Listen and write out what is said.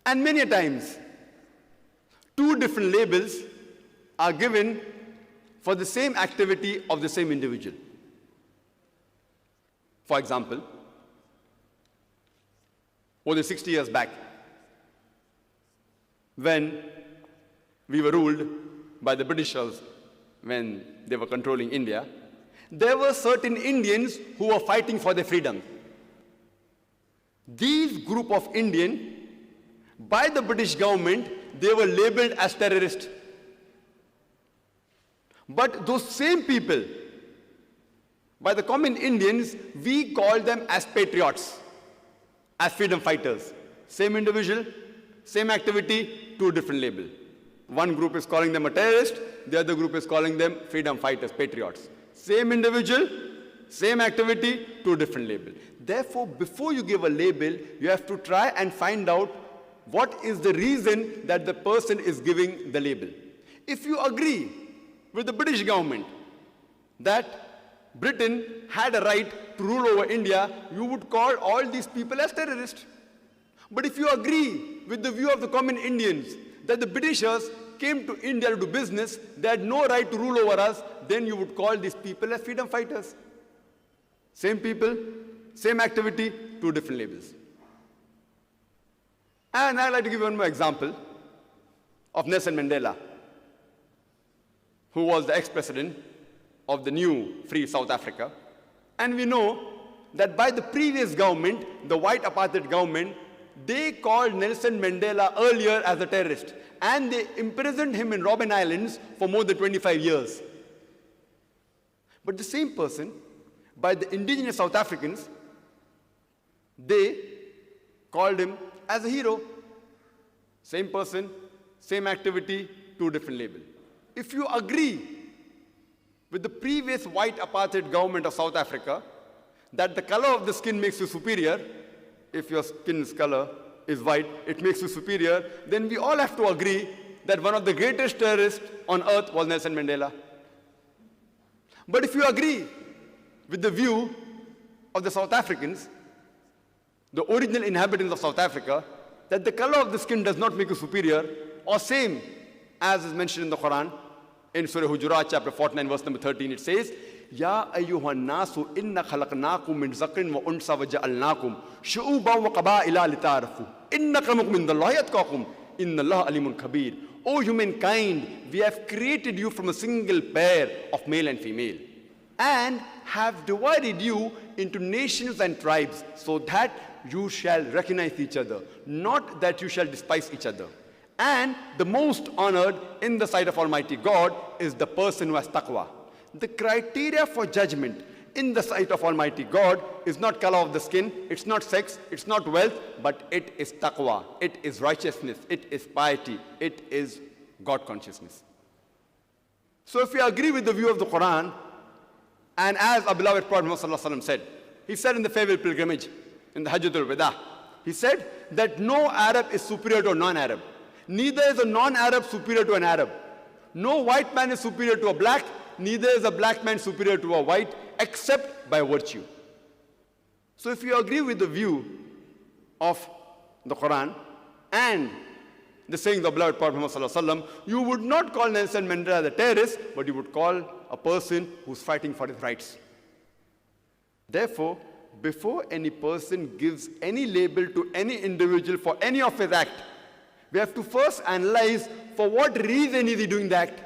And many a times, two different labels are given for the same activity of the same individual. For example, more than 60 years back, when we were ruled by the Britishers, when they were controlling India, there were certain Indians who were fighting for their freedom. These group of Indians, by the British government, they were labeled as terrorists. But those same people, by the common Indians, we call them as patriots, as freedom fighters. Same individual, same activity, two different labels. One group is calling them a terrorist, the other group is calling them freedom fighters, patriots. Same individual, same activity, two different labels. Therefore, before you give a label, you have to try and find out what is the reason that the person is giving the label. If you agree with the British government that Britain had a right to rule over India, you would call all these people as terrorists. But if you agree with the view of the common Indians that the Britishers came to India to do business, they had no right to rule over us, then you would call these people as freedom fighters. Same people, same activity, two different labels. And I'd like to give one more example of Nelson Mandela, who was the ex-president of the new free South Africa. And we know that by the previous government, the white apartheid government, they called Nelson Mandela earlier as a terrorist. And they imprisoned him in Robben Islands for more than 25 years. But the same person, by the indigenous South Africans, they called him as a hero. Same person, same activity, two different labels. If you agree with the previous white apartheid government of South Africa that the color of the skin makes you superior, if your skin's color is white, it makes you superior, then we all have to agree that one of the greatest terrorists on earth was Nelson Mandela. But if you agree with the view of the South Africans, the original inhabitants of South Africa, that the color of the skin does not make you superior, or same as is mentioned in the Quran, in Surah Hujurat, chapter 49, verse number 13, it says, Ya ayyuhan nasu inna khalaqnakum min zakarin wa unsa wa ja'alnakum shu'uban wa qaba'ila lita'arafu inna akramakum indallahi atqakum innallaha alimun kabir. O humankind, we have created you from a single pair of male and female and have divided you into nations and tribes so that you shall recognize each other, not that you shall despise each other. And the most honored in the sight of Almighty God is the person who has taqwa. The criteria for judgment in the sight of Almighty God is not color of the skin, it's not sex, it's not wealth, but it is taqwa, it is righteousness, it is piety, it is God consciousness. So if we agree with the view of the Quran, and as our beloved Prophet Muhammad said, he said in the farewell pilgrimage, in the Hajjatul Wada, he said that no Arab is superior to a non-Arab. Neither is a non-Arab superior to an Arab. No white man is superior to a black, neither is a black man superior to a white, except by virtue. So if you agree with the view of the Quran and the saying of the beloved Prophet Muhammad, you would not call Nelson Mandela the terrorist, but you would call a person who's fighting for his rights. Therefore, before any person gives any label to any individual for any of his act, we have to first analyze for what reason is he doing the act.